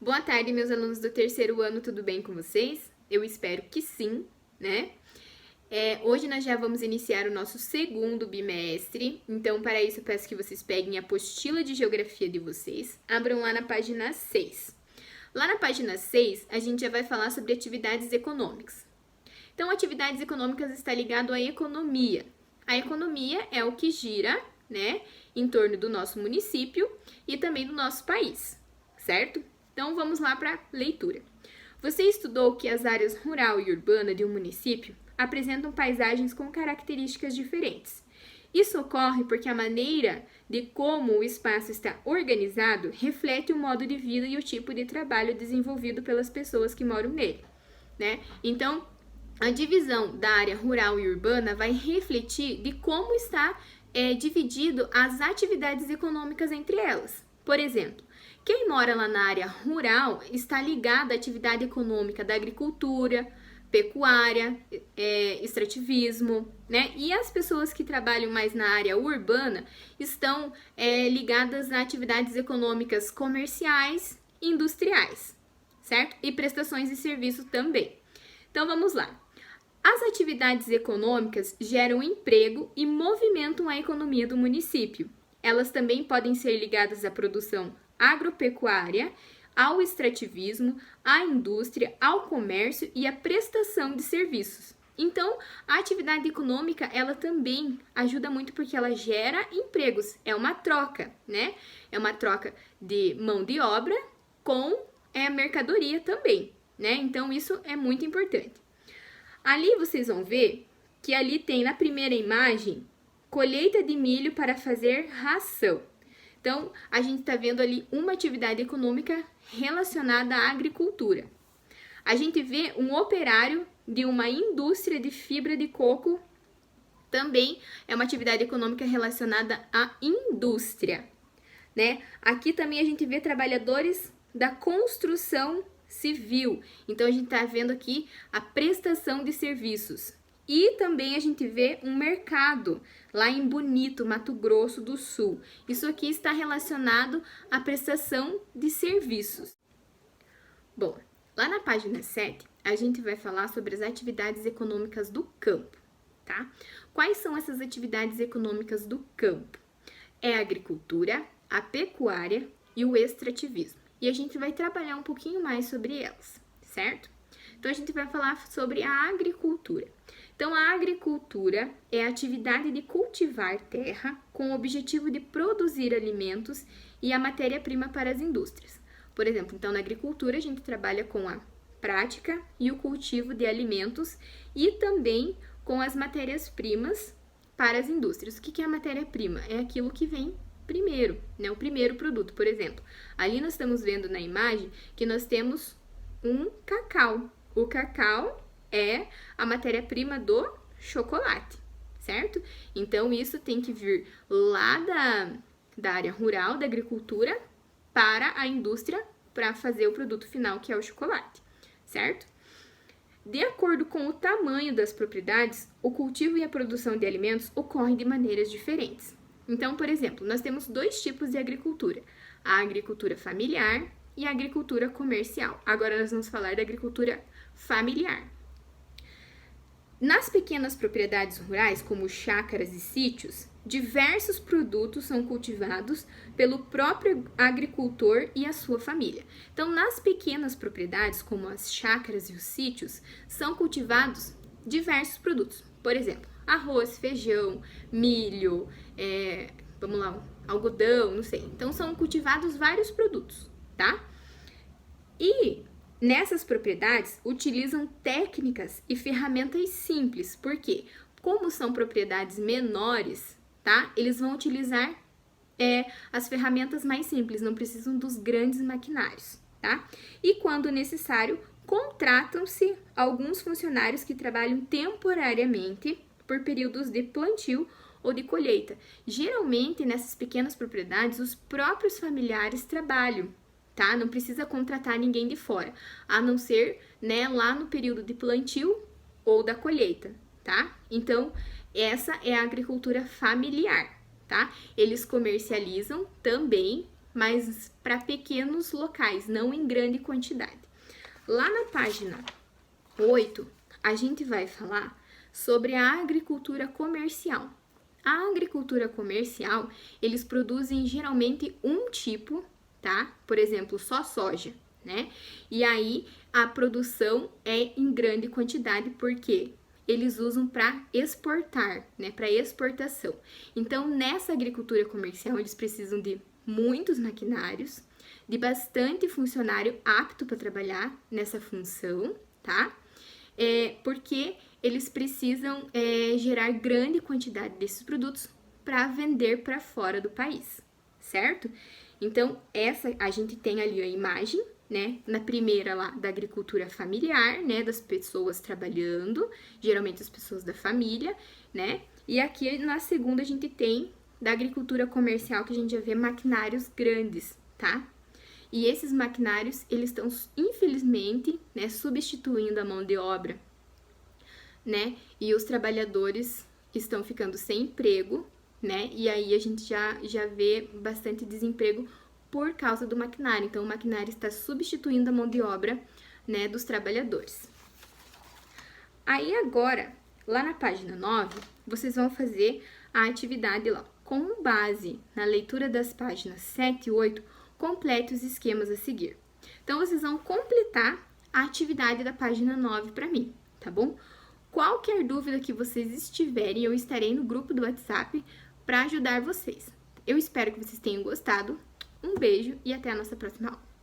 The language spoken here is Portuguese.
Boa tarde, meus alunos do terceiro ano, tudo bem com vocês? Eu espero que sim, né? Hoje nós já vamos iniciar o nosso segundo bimestre, então para isso eu peço que vocês peguem a apostila de geografia de vocês, abram lá na página 6. Lá na página 6, a gente já vai falar sobre atividades econômicas. Então, atividades econômicas está ligado à economia. A economia é o que gira, né, em torno do nosso município e também do nosso país, certo? Então, vamos lá para a leitura. Você estudou que as áreas rural e urbana de um município apresentam paisagens com características diferentes. Isso ocorre porque a maneira de como o espaço está organizado reflete o modo de vida e o tipo de trabalho desenvolvido pelas pessoas que moram nele, né? Então, a divisão da área rural e urbana vai refletir de como está dividido as atividades econômicas entre elas. Por exemplo, quem mora lá na área rural está ligado à atividade econômica da agricultura, pecuária, extrativismo, né? E as pessoas que trabalham mais na área urbana estão ligadas a atividades econômicas comerciais e industriais, certo? E prestações de serviço também. Então, vamos lá. As atividades econômicas geram emprego e movimentam a economia do município. Elas também podem ser ligadas à produção agropecuária, ao extrativismo, à indústria, ao comércio e à prestação de serviços. Então, a atividade econômica, ela também ajuda muito porque ela gera empregos. É uma troca, né? É uma troca de mão de obra com mercadoria também, né? Então, isso é muito importante. Ali vocês vão ver que ali tem na primeira imagem colheita de milho para fazer ração. Então, a gente está vendo ali uma atividade econômica relacionada à agricultura. A gente vê um operário de uma indústria de fibra de coco, também é uma atividade econômica relacionada à indústria, né? Aqui também a gente vê trabalhadores da construção civil. Então, a gente está vendo aqui a prestação de serviços. E também a gente vê um mercado lá em Bonito, Mato Grosso do Sul. Isso aqui está relacionado à prestação de serviços. Bom, lá na página 7, a gente vai falar sobre as atividades econômicas do campo, tá? Quais são essas atividades econômicas do campo? É a agricultura, a pecuária e o extrativismo. E a gente vai trabalhar um pouquinho mais sobre elas, certo? Então, a gente vai falar sobre a agricultura. Então, a agricultura é a atividade de cultivar terra com o objetivo de produzir alimentos e a matéria-prima para as indústrias. Por exemplo, então, na agricultura, a gente trabalha com a prática e o cultivo de alimentos e também com as matérias-primas para as indústrias. O que é a matéria-prima? É aquilo que vem primeiro, né? O primeiro produto, por exemplo. Ali nós estamos vendo na imagem que nós temos um cacau. O cacau é a matéria-prima do chocolate, certo? Então, isso tem que vir lá da área rural, da agricultura, para a indústria, para fazer o produto final, que é o chocolate, certo? De acordo com o tamanho das propriedades, o cultivo e a produção de alimentos ocorrem de maneiras diferentes. Então, por exemplo, nós temos dois tipos de agricultura: a agricultura familiar e a agricultura comercial. Agora nós vamos falar da agricultura familiar. Nas pequenas propriedades rurais, como chácaras e sítios, diversos produtos são cultivados pelo próprio agricultor e a sua família. Então, nas pequenas propriedades, como as chácaras e os sítios, são cultivados diversos produtos. Por exemplo, arroz, feijão, milho, algodão, não sei. Então, são cultivados vários produtos, tá? E nessas propriedades, utilizam técnicas e ferramentas simples, porque como são propriedades menores, tá? Eles vão utilizar as ferramentas mais simples, não precisam dos grandes maquinários, tá? E quando necessário, contratam-se alguns funcionários que trabalham temporariamente por períodos de plantio ou de colheita. Geralmente, nessas pequenas propriedades, os próprios familiares trabalham, tá? Não precisa contratar ninguém de fora, a não ser, né, lá no período de plantio ou da colheita, tá? Então, essa é a agricultura familiar, tá? Eles comercializam também mas para pequenos locais, não em grande quantidade. Lá na página 8, a gente vai falar sobre a agricultura comercial. A agricultura comercial, eles produzem geralmente um tipo, tá? Por exemplo, só soja, né? E aí a produção é em grande quantidade porque eles usam para exportar, né? Para exportação. Então, nessa agricultura comercial, eles precisam de muitos maquinários, de bastante funcionário apto para trabalhar nessa função, tá? Porque eles precisam gerar grande quantidade desses produtos para vender para fora do país, certo? Então, essa a gente tem ali a imagem, né? Na primeira lá da agricultura familiar, né? Das pessoas trabalhando, geralmente as pessoas da família, né? E aqui na segunda a gente tem da agricultura comercial, que a gente já vê maquinários grandes, tá? E esses maquinários, eles estão, infelizmente, né, substituindo a mão de obra, né? E os trabalhadores estão ficando sem emprego, né? E aí a gente já vê bastante desemprego por causa do maquinário. Então, o maquinário está substituindo a mão de obra, né, dos trabalhadores. Aí agora, lá na página 9, vocês vão fazer a atividade lá. Com base na leitura das páginas 7 e 8, complete os esquemas a seguir. Então, vocês vão completar a atividade da página 9 para mim, tá bom? Qualquer dúvida que vocês estiverem, eu estarei no grupo do WhatsApp para ajudar vocês. Eu espero que vocês tenham gostado. Um beijo e até a nossa próxima aula.